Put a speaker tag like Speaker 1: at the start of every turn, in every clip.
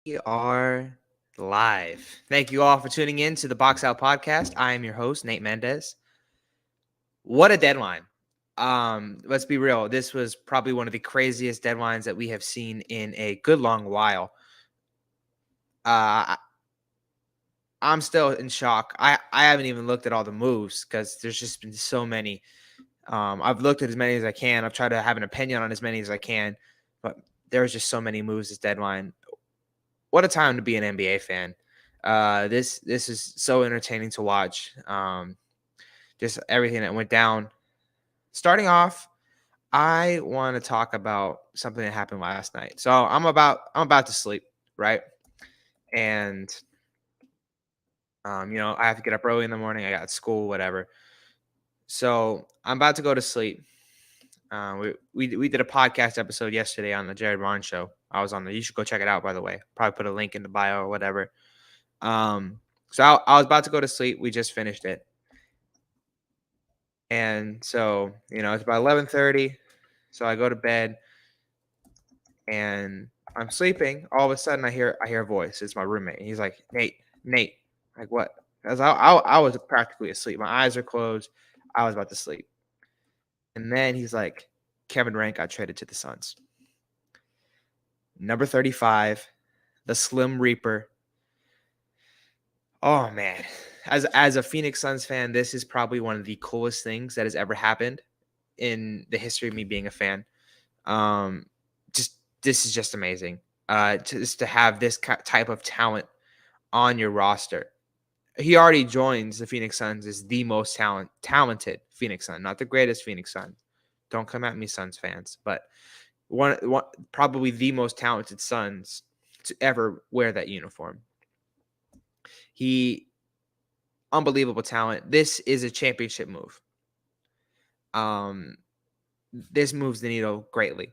Speaker 1: We are live. Thank you all for tuning in to the Box Out Podcast. I am your host, Nate Mendez. What a deadline. Let's be real. This was probably one of the craziest deadlines that we have seen in a good long while. Uh, I'm still in shock. I haven't even looked at all the moves because there's just been so many. I've looked at as many as I can. I've tried to have an opinion on as many as I can, but there's just so many moves this deadline. What a time to be an NBA fan. This is so entertaining to watch. Just everything that went down. Starting off, I want to talk about something that happened last night. So I'm about to sleep, right? And I have to get up early in the morning. I got school, whatever. So I'm about to go to sleep. We did a podcast episode yesterday on the Jared Barnes show. I was on there. You should go check it out, by the way. Probably put a link in the bio or whatever. So I was about to go to sleep. We just finished it. And so, it's about 11:30. So I go to bed and I'm sleeping. All of a sudden I hear a voice. It's my roommate. He's like, Nate. Like what? Because I was practically asleep. My eyes are closed. I was about to sleep. And then he's like, Kevin Durant got traded to the Suns. Number 35, the Slim Reaper. Oh man. As a Phoenix Suns fan, this is probably one of the coolest things that has ever happened in the history of me being a fan. Um, just this is just amazing. Just to have this type of talent on your roster. He already joins the Phoenix Suns as the most talented Phoenix Sun, not the greatest Phoenix Sun. Don't come at me, Suns fans, but one probably the most talented Suns to ever wear that uniform. He unbelievable talent. This is a championship move. Um, this moves the needle greatly.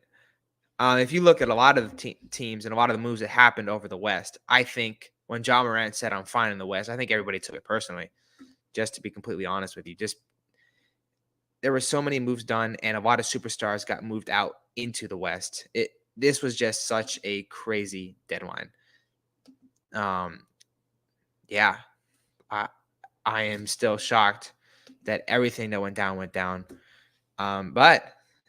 Speaker 1: If you look at a lot of the teams and a lot of the moves that happened over the West, I think when John Morant said I'm fine in the West, I think everybody took it personally. Just to be completely honest with you, just there were so many moves done, and a lot of superstars got moved out into the West. This was just such a crazy deadline. Um, yeah, I I am still shocked that everything that went down went down. But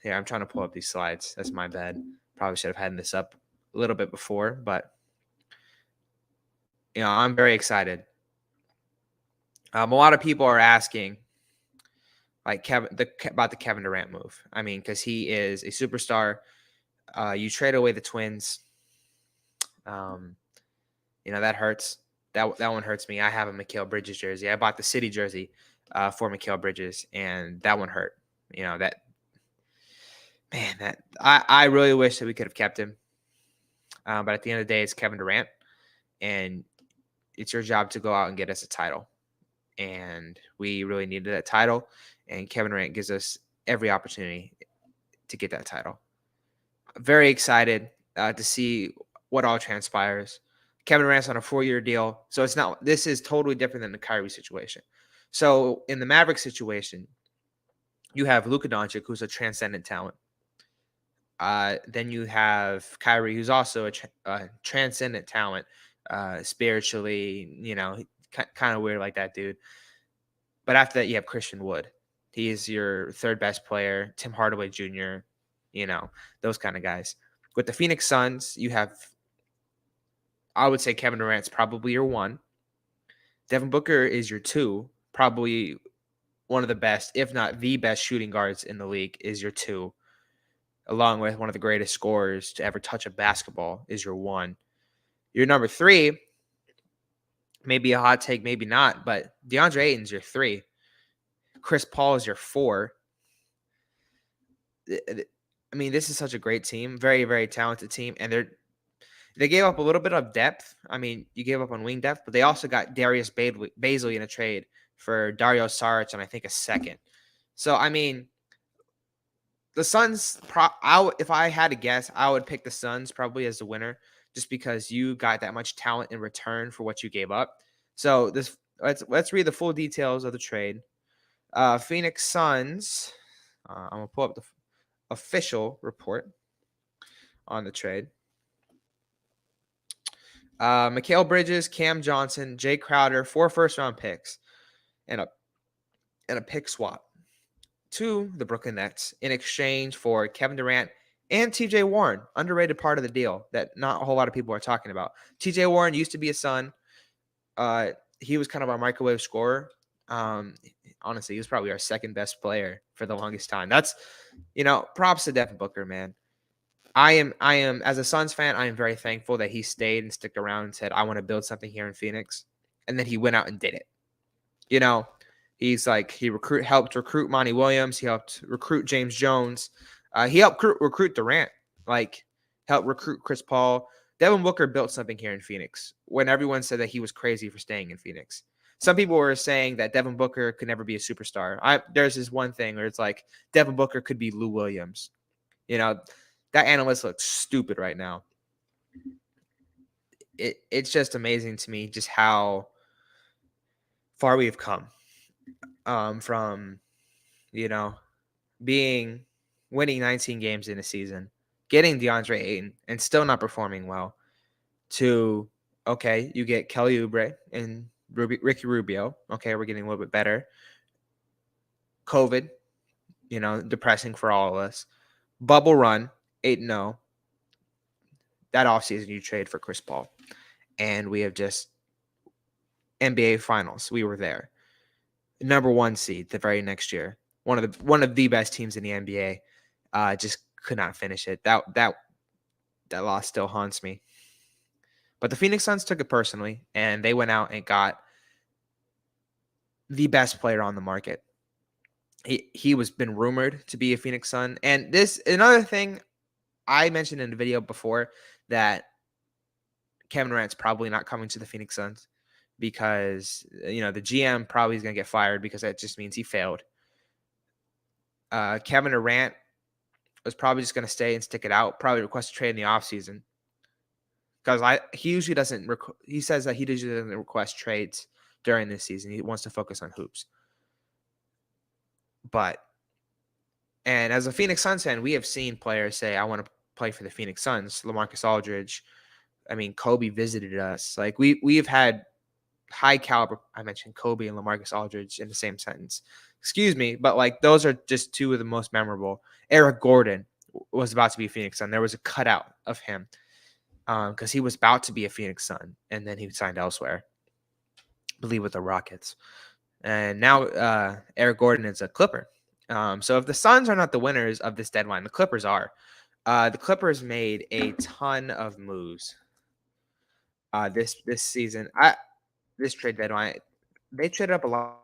Speaker 1: yeah, I'm trying to pull up these slides. That's my bad. Probably should have had this up a little bit before, but I'm very excited. A lot of people are asking, like about the Kevin Durant move. I mean, because he is a superstar. You trade away the twins. Um, that hurts. That one hurts me. I have a Mikal Bridges jersey. I bought the City jersey for Mikal Bridges, and that one hurt. That man. That I really wish that we could have kept him. But at the end of the day, it's Kevin Durant, and it's your job to go out and get us a title. And we really needed that title, and Kevin Durant gives us every opportunity to get that title. Very excited to see what all transpires. Kevin Durant's on a 4-year deal, so this is totally different than the Kyrie situation. So in the Maverick situation, you have Luka Doncic, who's a transcendent talent. Then you have Kyrie, who's also a transcendent talent, spiritually, kind of weird like that dude. But after that, you have Christian Wood. He is your third best player. Tim Hardaway Jr., those kind of guys. With the Phoenix Suns, you have, I would say Kevin Durant's probably your one. Devin Booker is your two. Probably one of the best, if not the best shooting guards in the league is your two. Along with one of the greatest scorers to ever touch a basketball is your one. Your number three, maybe a hot take, maybe not, but DeAndre Ayton's your three. Chris Paul is your four. I mean, this is such a great team, very, very talented team, and they gave up a little bit of depth. I mean, you gave up on wing depth, but they also got Darius Bazley in a trade for Dario Saric and I think a second. So, I mean, the Suns, if I had to guess, I would pick the Suns probably as the winner just because you got that much talent in return for what you gave up. So let's read the full details of the trade. Phoenix Suns, I'm going to pull up the official report on the trade. Mikal Bridges, Cam Johnson, Jay Crowder, 4 first-round picks, and a pick swap to the Brooklyn Nets in exchange for Kevin Durant and TJ Warren, underrated part of the deal that not a whole lot of people are talking about. TJ Warren used to be a Sun. Uh, he was kind of our microwave scorer. Um, Honestly, he was probably our second best player for the longest time. That's, props to Devin Booker, man. I am as a Suns fan, I am very thankful that he stayed and stuck around and said, I want to build something here in Phoenix. And then he went out and did it. You know, he's like helped recruit Monty Williams. He helped recruit James Jones. He helped recruit Durant. Like helped recruit Chris Paul. Devin Booker built something here in Phoenix when everyone said that he was crazy for staying in Phoenix. Some people were saying that Devin Booker could never be a superstar. There's this one thing where it's like Devin Booker could be Lou Williams. You know, that analyst looks stupid right now. It's just amazing to me just how far we've come from you know being winning 19 games in a season, getting DeAndre Ayton and still not performing well, to okay, you get Kelly Oubre and Ricky Rubio. Okay, we're getting a little bit better. COVID, depressing for all of us. Bubble run, 8-0. That offseason you trade for Chris Paul. And we have just NBA finals. We were there. Number 1 seed the very next year. One of the best teams in the NBA. Just could not finish it. That loss still haunts me. But the Phoenix Suns took it personally, and they went out and got the best player on the market. He was been rumored to be a Phoenix Sun. And this another thing I mentioned in the video before, that Kevin Durant's probably not coming to the Phoenix Suns because the GM probably is going to get fired because that just means he failed. Kevin Durant was probably just going to stay and stick it out, probably request a trade in the offseason. Because he usually doesn't. He says that he usually doesn't request trades during this season. He wants to focus on hoops. And as a Phoenix Suns fan, we have seen players say, "I want to play for the Phoenix Suns." LaMarcus Aldridge. I mean, Kobe visited us. Like we've had high caliber. I mentioned Kobe and LaMarcus Aldridge in the same sentence. Excuse me, but like those are just two of the most memorable. Eric Gordon was about to be a Phoenix Sun. There was a cutout of him because he was about to be a Phoenix Sun, and then he signed elsewhere, I believe with the Rockets. And now Eric Gordon is a Clipper. So if the Suns are not the winners of this deadline, the Clippers are. The Clippers made a ton of moves this season. This trade deadline, they traded up a lot.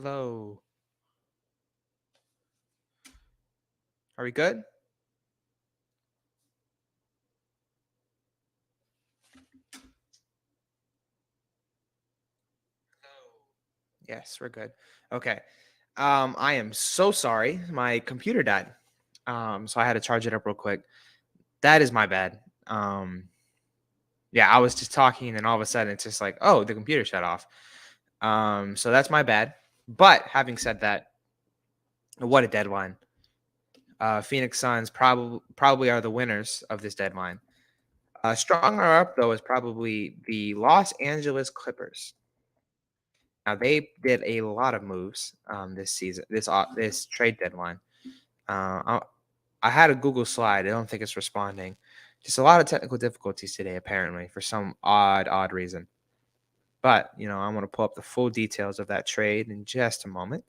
Speaker 1: Hello. Are we good? Yes, we're good. Okay. I am so sorry. My computer died. So I had to charge it up real quick. That is my bad. Yeah, I was just talking and then all of a sudden it's just like, oh, the computer shut off. So that's my bad. But having said that, what a deadline. Phoenix Suns probably are the winners of this deadline. Stronger up though is probably the Los Angeles Clippers. Now they did a lot of moves this season, this trade deadline. I had a Google slide. I don't think it's responding. Just a lot of technical difficulties today, apparently, for some odd reason. But I'm going to pull up the full details of that trade in just a moment.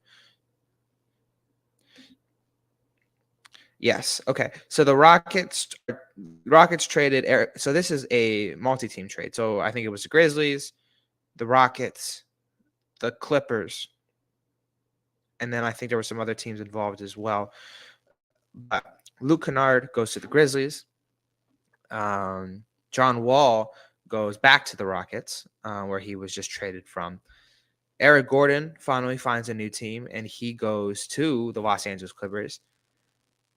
Speaker 1: Yes. Okay. So the Rockets traded Eric. So this is a multi-team trade. So I think it was the Grizzlies, the Rockets, the Clippers, and then I think there were some other teams involved as well. But Luke Kennard goes to the Grizzlies. John Wall goes back to the Rockets, where he was just traded from. Eric Gordon finally finds a new team, and he goes to the Los Angeles Clippers.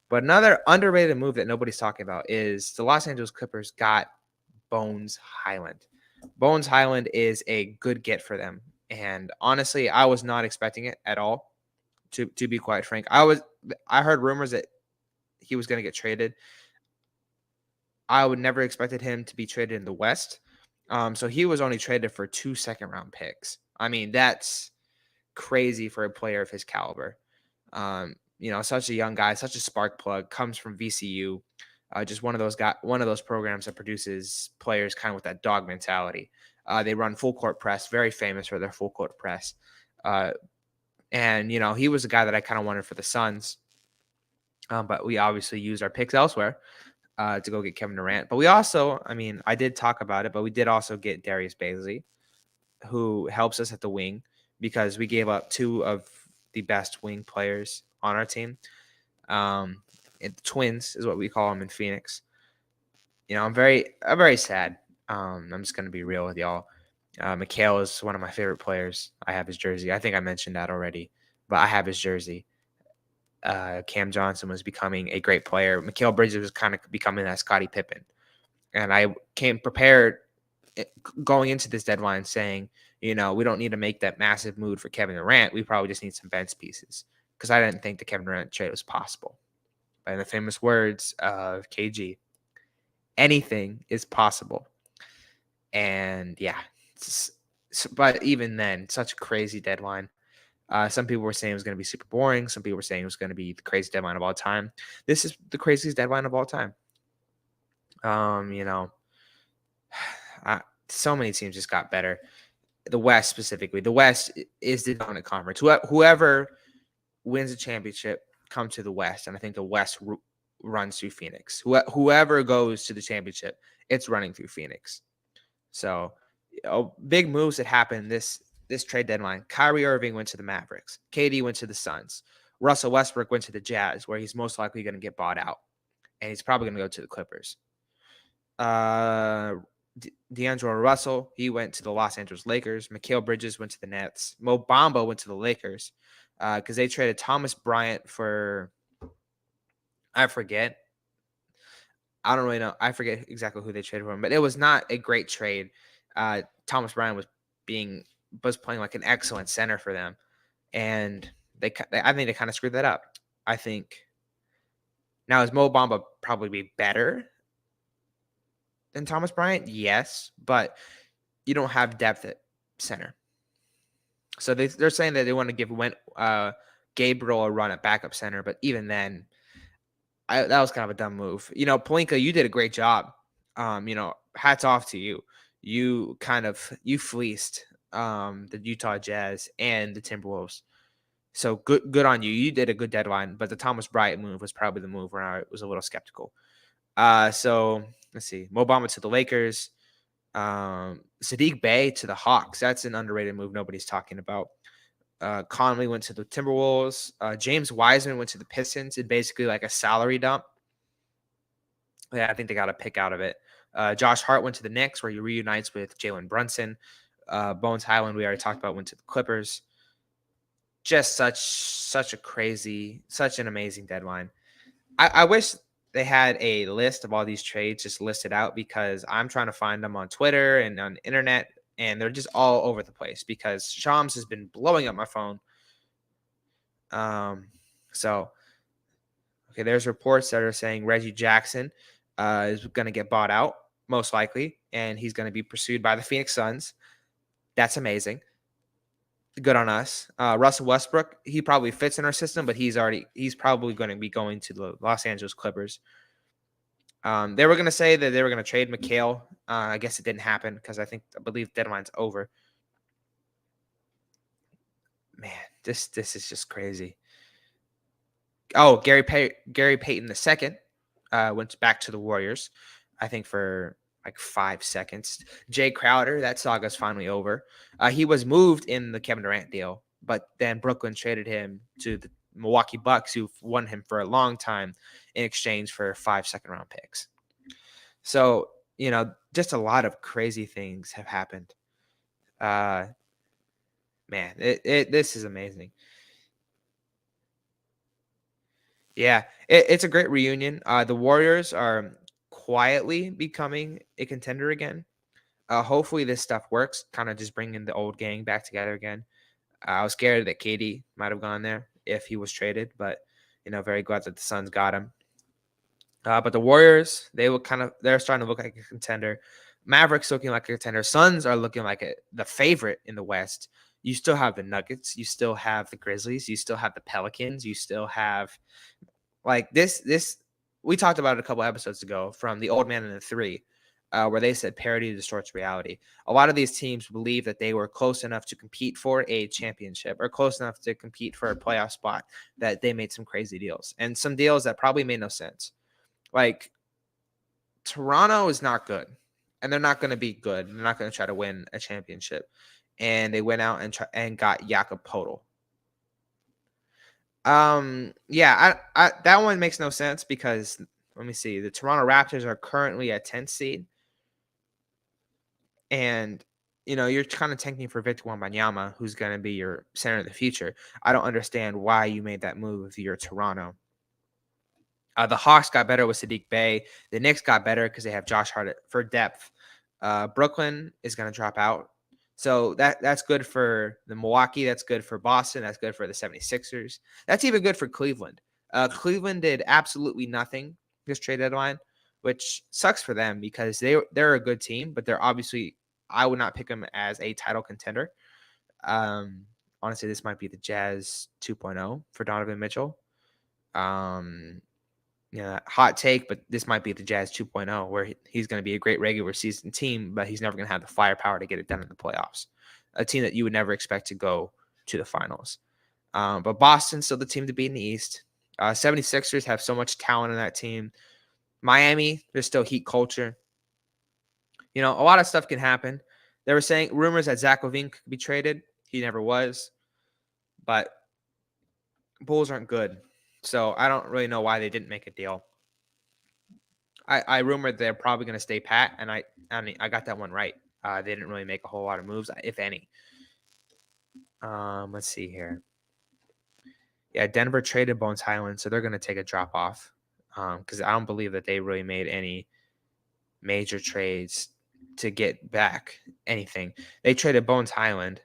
Speaker 1: But another underrated move that nobody's talking about is the Los Angeles Clippers got Bones Highland. Bones Highland is a good get for them. And honestly, I was not expecting it at all, to be quite frank. I heard rumors that he was going to get traded. I would never expected him to be traded in the West. So he was only traded for 2 second-round picks. I mean, that's crazy for a player of his caliber. Such a young guy, such a spark plug, comes from VCU. Just one of those programs that produces players kind of with that dog mentality. They run full court press, very famous for their full court press. And he was a guy that I kind of wanted for the Suns. But we obviously used our picks elsewhere to go get Kevin Durant. But we also, I mean, I did talk about it, but we did also get Darius Baisley, who helps us at the wing because we gave up two of the best wing players on our team. Twins is what we call them in Phoenix. I'm very sad. I'm just gonna be real with y'all. Mikhail is one of my favorite players. I have his jersey. I think I mentioned that already, but I have his jersey. Cam Johnson was becoming a great player. Mikal Bridges was kind of becoming that Scottie Pippen. And I came prepared going into this deadline saying, we don't need to make that massive move for Kevin Durant. We probably just need some bench pieces because I didn't think the Kevin Durant trade was possible. But in the famous words of KG, anything is possible. And yeah, but even then, such a crazy deadline. Some people were saying it was going to be super boring. Some people were saying it was going to be the craziest deadline of all time. This is the craziest deadline of all time. So many teams just got better. The West specifically. The West is the dominant conference. Whoever wins a championship come to the West, and I think the West runs through Phoenix. Whoever goes to the championship, it's running through Phoenix. So, big moves that happened this trade deadline. Kyrie Irving went to the Mavericks. KD went to the Suns. Russell Westbrook went to the Jazz, where he's most likely going to get bought out, and he's probably going to go to the Clippers. D'Angelo Russell, he went to the Los Angeles Lakers. Mikal Bridges went to the Nets. Mo Bamba went to the Lakers because they traded Thomas Bryant for, I forget. I don't really know. I forget exactly who they traded for him, but it was not a great trade. Thomas Bryant was playing like an excellent center for them, and I think they kind of screwed that up. I think now is Mo Bamba probably be better than Thomas Bryant? Yes, but you don't have depth at center. So they're saying that they want to give Gabriel a run at backup center, but even then, that was kind of a dumb move. Pelinka, you did a great job. Hats off to you. You fleeced the Utah Jazz and the Timberwolves. So good on you. You did a good deadline, but the Thomas Bryant move was probably the move where I was a little skeptical. So let's see. Mo Bamba to the Lakers. Sadiq Bey to the Hawks. That's an underrated move nobody's talking about. Conley went to the Timberwolves. James Wiseman went to the Pistons. It's basically like a salary dump. Yeah, I think they got a pick out of it. Josh Hart went to the Knicks, where he reunites with Jalen Brunson. Bones Highland, we already talked about, went to the Clippers. Just such an amazing deadline. I wish they had a list of all these trades just listed out, because I'm trying to find them on Twitter and on the internet, and they're just all over the place because Shams has been blowing up my phone. So okay, there's reports that are saying Reggie Jackson is going to get bought out, most likely, and he's going to be pursued by the Phoenix Suns. That's amazing. Good on us. Russell Westbrook, he probably fits in our system, but he's probably going to be going to the Los Angeles Clippers. They were going to say that they were going to trade McHale. I guess it didn't happen because I believe deadline's over. Man, this is just crazy. Oh, Gary Payton II went back to the Warriors, I think for like 5 seconds. Jay Crowder, that saga's finally over. He was moved in the Kevin Durant deal, but then Brooklyn traded him to the Milwaukee Bucks, who've won him for a long time, in exchange for 5 second-round picks. So, just a lot of crazy things have happened. Man, this is amazing. Yeah, it's a great reunion. The Warriors are quietly becoming a contender again. Hopefully this stuff works, kind of just bringing the old gang back together again. I was scared that KD might have gone there if he was traded, but very glad that the Suns got him. But the Warriors, they're starting to look like a contender. Mavericks looking like a contender. Suns are looking like the favorite in the West. You still have the Nuggets. You still have the Grizzlies. You still have the Pelicans. You still have like this. We talked about it a couple episodes ago from the Old Man and the Three, where they said parity distorts reality. A lot of these teams believe that they were close enough to compete for a championship or close enough to compete for a playoff spot that they made some crazy deals, and some deals that probably made no sense. Like Toronto is not good, and they're not going to be good. They're not going to try to win a championship, and they went out and got Jakob Poeltl. Yeah, I that one makes no sense because let me see. The Toronto Raptors are currently at 10th seed, and you're kind of tanking for Victor Wembanyama, who's going to be your center of the future. I don't understand why you made that move if you're Toronto. The Hawks got better with Sadiq Bey. The Knicks got better because they have Josh Hart for depth. Brooklyn is going to drop out. So that's good for the Milwaukee. That's good for Boston. That's good for the 76ers. That's even good for Cleveland. Cleveland did absolutely nothing this trade deadline, which sucks for them because they're a good team, but they're obviously, I would not pick them as a title contender. Honestly, this might be the Jazz 2.0 for Donovan Mitchell. Hot take, but this might be the Jazz 2.0, where he's going to be a great regular season team, but he's never going to have the firepower to get it done in the playoffs. A team that you would never expect to go to the finals. But Boston's still the team to beat in the East. 76ers have so much talent in that team. Miami, there's still Heat culture. A lot of stuff can happen. They were saying rumors that Zach LaVine could be traded. He never was. But Bulls aren't good. So I don't really know why they didn't make a deal. I rumored they're probably going to stay pat, and I got that one right. They didn't really make a whole lot of moves, if any. Let's see here. Yeah, Denver traded Bones Highland, so they're going to take a drop off because I don't believe that they really made any major trades to get back anything. They traded Bones Highland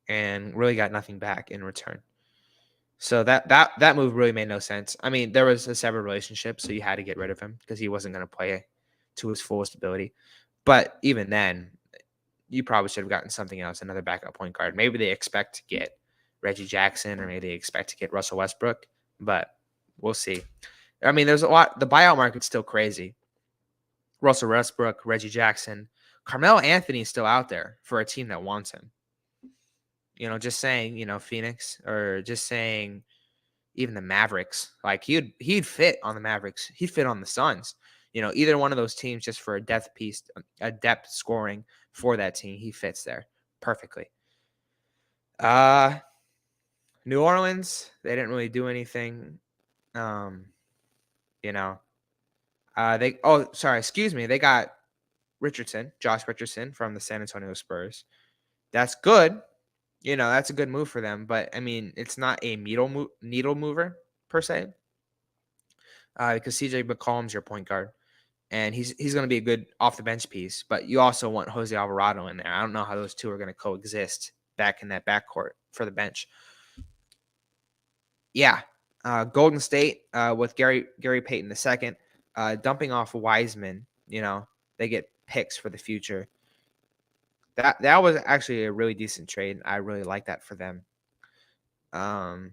Speaker 1: and really got nothing back in return. So that move really made no sense. I mean, there was a severed relationship, so you had to get rid of him because he wasn't going to play to his fullest ability. But even then, you probably should have gotten something else, another backup point guard. Maybe they expect to get Reggie Jackson, or maybe they expect to get Russell Westbrook, but we'll see. I mean, there's a lot. The buyout market's still crazy. Russell Westbrook, Reggie Jackson, Carmelo Anthony's still out there for a team that wants him. Just saying, Phoenix, or just saying even the Mavericks. Like he'd fit on the Mavericks. He'd fit on the Suns. Either one of those teams, just for a depth piece, a depth scoring for that team, he fits there perfectly. Uh, New Orleans, they didn't really do anything. Um, you know, they oh sorry, excuse me, they got Josh Richardson from the San Antonio Spurs. That's good. That's a good move for them. But I mean, it's not a needle mover per se, because CJ McCollum's your point guard, and he's going to be a good off the bench piece. But you also want Jose Alvarado in there. I don't know how those two are going to coexist back in that backcourt for the bench. Yeah, Golden State with Gary Payton II, dumping off Wiseman. They get picks for the future. That was actually a really decent trade. I really like that for them. Um,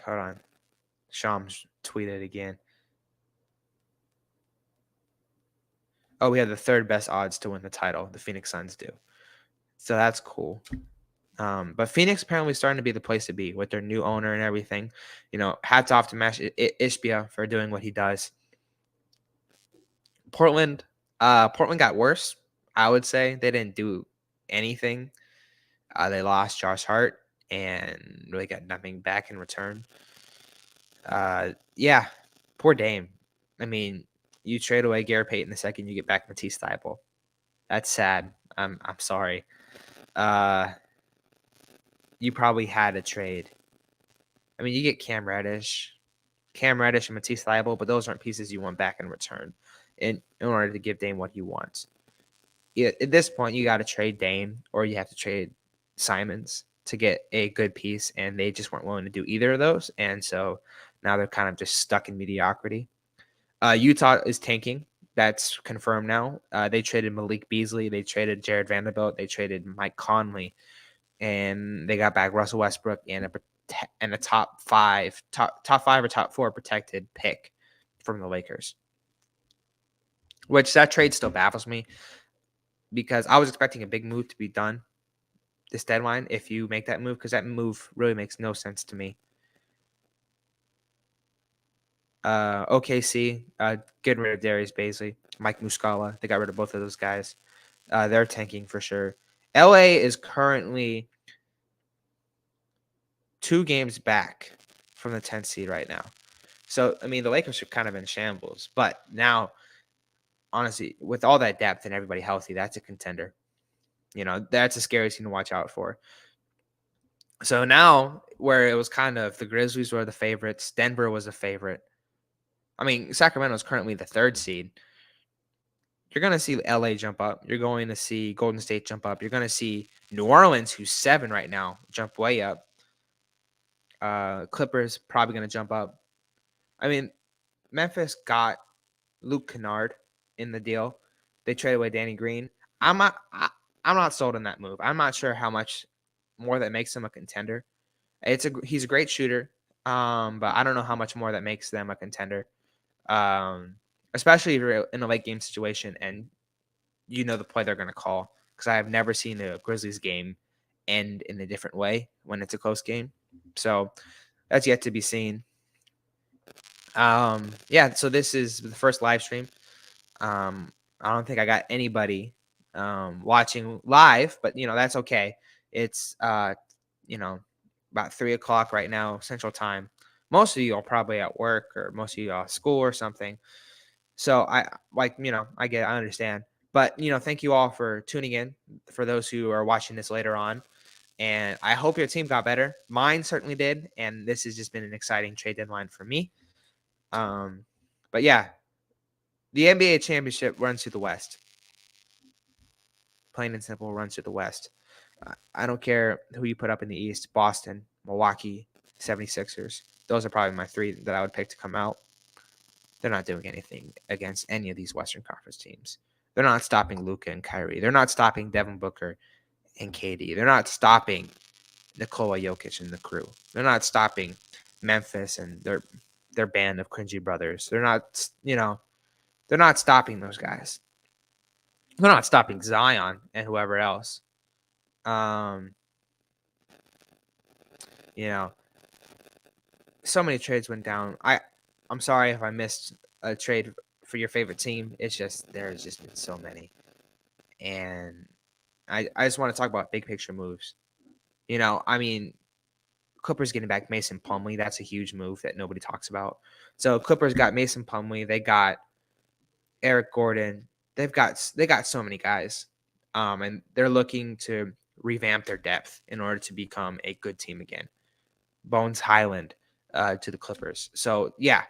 Speaker 1: Hold on, Shams tweeted again. Oh, we have the third best odds to win the title. The Phoenix Suns do, so that's cool. But Phoenix apparently starting to be the place to be with their new owner and everything. Hats off to Ishbia for doing what he does. Portland got worse. I would say they didn't do anything. They lost Josh Hart and really got nothing back in return. Yeah, poor Dame. I mean, you trade away Gary Payton II, you get back Matisse Thybulle. That's sad. I'm sorry. Uh, you probably had a trade. I mean, you get Cam Reddish and Matisse Thybulle, but those aren't pieces you want back in return in order to give Dame what he wants. At this point, you got to trade Dame or you have to trade Simons to get a good piece, and they just weren't willing to do either of those, and so now they're kind of just stuck in mediocrity. Utah is tanking. That's confirmed now. They traded Malik Beasley. They traded Jared Vanderbilt. They traded Mike Conley, and they got back Russell Westbrook and a top five or top four protected pick from the Lakers. Which that trade still baffles me because I was expecting a big move to be done this deadline if you make that move, because that move really makes no sense to me. OKC, getting rid of Darius Baisley, Mike Muscala. They got rid of both of those guys. They're tanking for sure. LA is currently 2 games back from the 10th seed right now. So, I mean, the Lakers are kind of in shambles. But now, honestly, with all that depth and everybody healthy, that's a contender. That's a scary team to watch out for. So now, where it was kind of the Grizzlies were the favorites, Denver was a favorite. I mean, Sacramento is currently the 3rd seed. You're going to see LA jump up. You're going to see Golden State jump up. You're going to see New Orleans, who's 7 right now, jump way up. Clippers probably going to jump up. I mean, Memphis got Luke Kennard in the deal. They traded away Danny Green. I'm not sold on that move. I'm not sure how much more that makes him a contender. He's a great shooter, but I don't know how much more that makes them a contender. Especially if you're in a late game situation and you know the play they're going to call. Because I have never seen a Grizzlies game end in a different way when it's a close game. So that's yet to be seen. Yeah, so this is the first live stream. I don't think I got anybody watching live, but that's okay. It's about 3 o'clock right now, Central Time. Most of you are probably at work, or most of you are at school or something. So I understand. But thank you all for tuning in. For those who are watching this later on, and I hope your team got better. Mine certainly did, and this has just been an exciting trade deadline for me. But yeah, the NBA championship runs through the West. Plain and simple, runs through the West. I don't care who you put up in the East. Boston, Milwaukee, 76ers. Those are probably my 3 that I would pick to come out. They're not doing anything against any of these Western Conference teams. They're not stopping Luka and Kyrie. They're not stopping Devin Booker and KD. They're not stopping Nikola Jokic and the crew. They're not stopping Memphis and their band of cringy brothers. They're not stopping those guys. They're not stopping Zion and whoever else. So many trades went down. I'm sorry if I missed a trade for your favorite team. It's just there's just been so many. And I just want to talk about big picture moves. I mean, Clippers getting back Mason Plumlee, that's a huge move that nobody talks about. So Clippers got Mason Plumlee, they got Eric Gordon. They got so many guys. And they're looking to revamp their depth in order to become a good team again. Bones Highland to the Clippers. So yeah,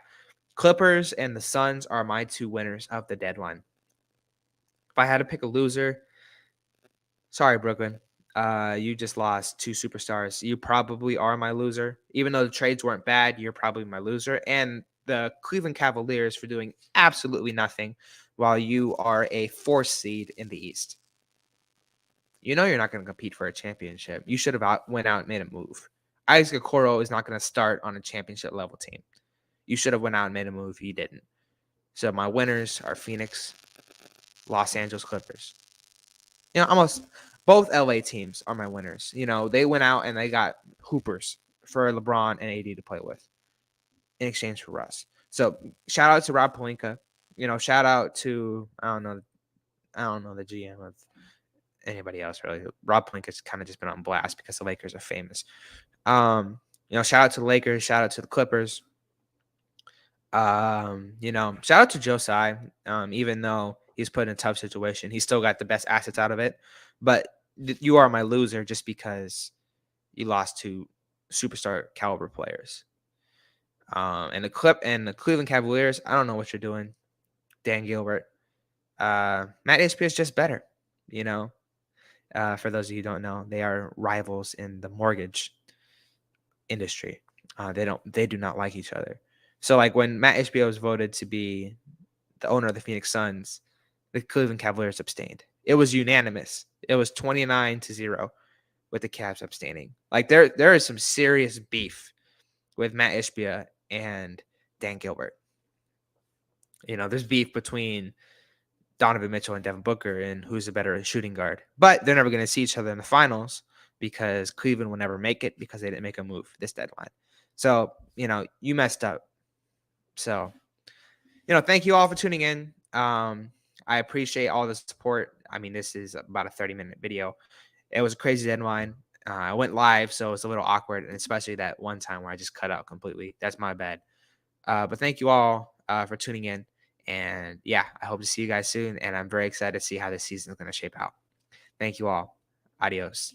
Speaker 1: Clippers and the Suns are my two winners of the deadline. If I had to pick a loser, sorry, Brooklyn. You just lost two superstars. You probably are my loser. Even though the trades weren't bad, you're probably my loser. And the Cleveland Cavaliers for doing absolutely nothing while you are a fourth seed in the East. You know you're not going to compete for a championship. You should have went out and made a move. Isaac Okoro is not going to start on a championship level team. You should have went out and made a move. You didn't. So my winners are Phoenix, Los Angeles Clippers. Almost both LA teams are my winners. They went out and they got hoopers for LeBron and AD to play with in exchange for Russ. So shout out to Rob Pelinka. Shout out to I don't know the GM of anybody else really. Rob Pelinka's kind of just been on blast because the Lakers are famous. Shout out to the Lakers. Shout out to the Clippers. Shout out to Joe Tsai. Even though he's put in a tough situation, he still got the best assets out of it. But you are my loser just because you lost to superstar caliber players. And the Cleveland Cavaliers, I don't know what you're doing, Dan Gilbert. Matt Ishbia is just better. For those of you who don't know, they are rivals in the mortgage industry. They do not like each other. So like when Matt Ishbia was voted to be the owner of the Phoenix Suns, the Cleveland Cavaliers abstained. It was unanimous. It was 29-0 with the Cavs abstaining. Like there is some serious beef with Matt Ishbia and Dan Gilbert. There's beef between Donovan Mitchell and Devin Booker and who's the better shooting guard. But they're never going to see each other in the finals because Cleveland will never make it because they didn't make a move this deadline. So, you messed up. So, thank you all for tuning in. I appreciate all the support. I mean, this is about a 30-minute video. It was a crazy deadline. I went live, so it's a little awkward, and especially that one time where I just cut out completely. That's my bad. But thank you all for tuning in. And yeah, I hope to see you guys soon. And I'm very excited to see how this season is going to shape out. Thank you all. Adios.